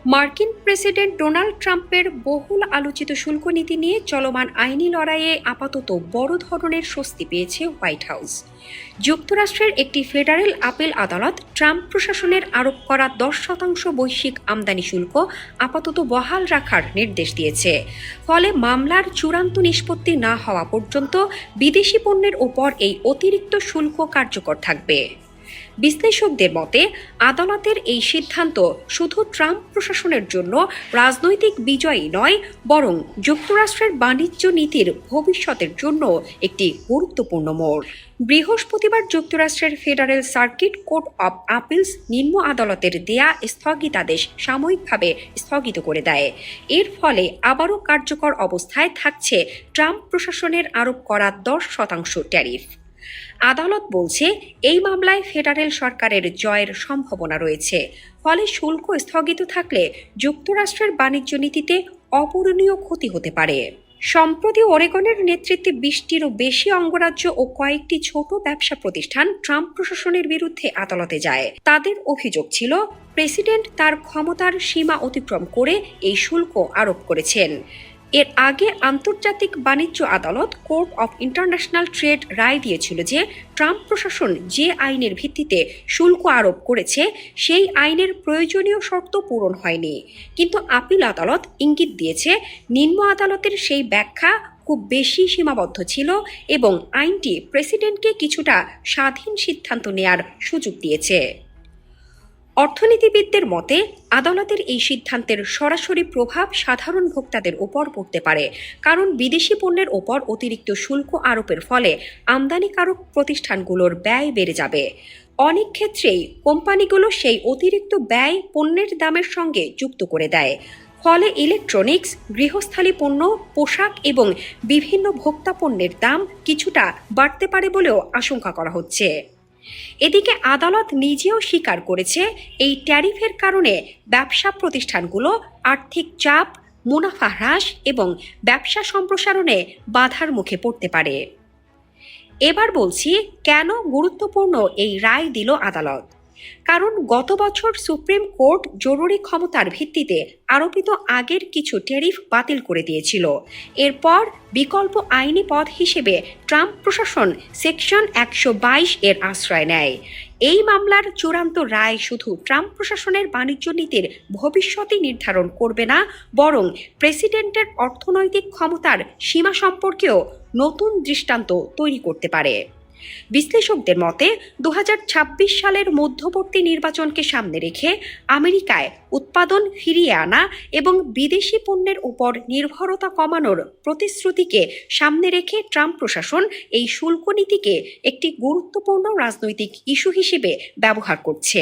মার্কিন president Donald ট্রাম্পের বহুল আলোচিত শুল্ক নীতি নিয়ে চলমান আইনি লড়াইয়ে আপাতত বড় ধরনের স্বস্তি পেয়েছে হোয়াইট হাউস। যুক্তরাষ্ট্রের একটি ফেডারেল আপিল আদালত ট্রাম্প প্রশাসনের আরোপ করা 10% বৈশ্বিক আমদানি শুল্ক আপাতত বহাল রাখার নির্দেশ দিয়েছে। ফলে মামলার চূড়ান্ত নিষ্পত্তি না হওয়া পর্যন্ত বিদেশি পণ্যের ওপর এই অতিরিক্ত শুল্ক কার্যকর থাকবে। বিশ্লেষকদের মতে আদালতের এই সিদ্ধান্ত শুধু ট্রাম্প প্রশাসনের জন্য রাজনৈতিক বিজয়ই নয়, বরং যুক্তরাষ্ট্রের বাণিজ্য নীতির ভবিষ্যতের জন্য একটি গুরুত্বপূর্ণ মোড়। বৃহস্পতিবার যুক্তরাষ্ট্রের ফেডারেল সার্কিট কোর্ট অব আপিলস নিম্ন আদালতের দেয়া স্থগিতাদেশ সাময়িকভাবে স্থগিত করে দেয়। এর ফলে আবারও কার্যকর অবস্থায় থাকছে ট্রাম্প প্রশাসনের আরোপ করা 10% ট্যারিফ। আদালত বলছে এই মামলায় ফেডারেল সরকারের জয়ের সম্ভাবনা রয়েছে। ফলে শুল্ক স্থগিত থাকলে যুক্তরাষ্ট্রের বাণিজ্য নীতিতে অপূরণীয় ক্ষতি হতে পারে। সম্প্রতি ওরেগনের নেতৃত্বে 20টিরও বেশি অঙ্গরাজ্য ও কয়েকটি ছোট ব্যবসা প্রতিষ্ঠান ট্রাম্প প্রশাসনের বিরুদ্ধে আদালতে যায়। তাদের অভিযোগ ছিল প্রেসিডেন্ট তার ক্ষমতার সীমা অতিক্রম করে এই শুল্ক আরোপ করেছেন। এর আগে আন্তর্জাতিক বাণিজ্য আদালত কোর্ট অফ ইন্টারন্যাশনাল ট্রেড রায় দিয়েছিল যে ট্রাম্প প্রশাসন যে আইনের ভিত্তিতে শুল্ক আরোপ করেছে সেই আইনের প্রয়োজনীয় শর্ত পূরণ হয়নি। কিন্তু আপিল আদালত ইঙ্গিত দিয়েছে নিম্ন আদালতের সেই ব্যাখ্যা খুব বেশি সীমাবদ্ধ ছিল এবং আইনটি প্রেসিডেন্টকে কিছুটা স্বাধীন সিদ্ধান্ত নেয়ার সুযোগ দিয়েছে। অর্থনীতিবিদদের মতে আদালতের এই সিদ্ধান্তের সরাসরি প্রভাব সাধারণ ভোক্তাদের উপর পড়তে পারে, কারণ বিদেশি পণ্যের ওপর অতিরিক্ত শুল্ক আরোপের ফলে আমদানিকারক প্রতিষ্ঠানগুলোর ব্যয় বেড়ে যাবে। অনেক ক্ষেত্রেই কোম্পানিগুলো সেই অতিরিক্ত ব্যয় পণ্যের দামের সঙ্গে যুক্ত করে দেয়। ফলে ইলেকট্রনিক্স, গৃহস্থালী পণ্য, পোশাক এবং বিভিন্ন ভোক্তা পণ্যের দাম কিছুটা বাড়তে পারে বলেও আশঙ্কা করা হচ্ছে। এদিকে আদালত নিজেও স্বীকার করেছে এই ট্যারিফের কারণে ব্যবসা প্রতিষ্ঠানগুলো আর্থিক চাপ, মুনাফা হ্রাস এবং ব্যবসা সম্প্রসারণে বাধার মুখে পড়তে পারে। এবার বলছি কেন গুরুত্বপূর্ণ এই রায় দিল আদালত। কারণ গত বছর সুপ্রিম কোর্ট জরুরি ক্ষমতার ভিত্তিতে আরোপিত আগের কিছু ট্যারিফ বাতিল করে দিয়েছিল। এরপর বিকল্প আইনি পথ হিসেবে ট্রাম্প প্রশাসন সেকশন 122 এর আশ্রয় নেয়। এই মামলার চূড়ান্ত রায় শুধু ট্রাম্প প্রশাসনের বাণিজ্য নীতির ভবিষ্যৎই নির্ধারণ করবে না, বরং প্রেসিডেন্টের অর্থনৈতিক ক্ষমতার সীমা সম্পর্কেও নতুন দৃষ্টান্ত তৈরি করতে পারে। বিশ্লেষকদের মতে 2026 সালের মধ্যবর্তী নির্বাচনকে সামনে রেখে আমেরিকায় উৎপাদন ফিরিয়ে আনা এবং বিদেশি পণ্যের উপর নির্ভরতা কমানোর প্রতিশ্রুতিকে সামনে রেখে ট্রাম্প প্রশাসন এই শুল্ক নীতিকে একটি গুরুত্বপূর্ণ রাজনৈতিক ইস্যু হিসেবে ব্যবহার করছে।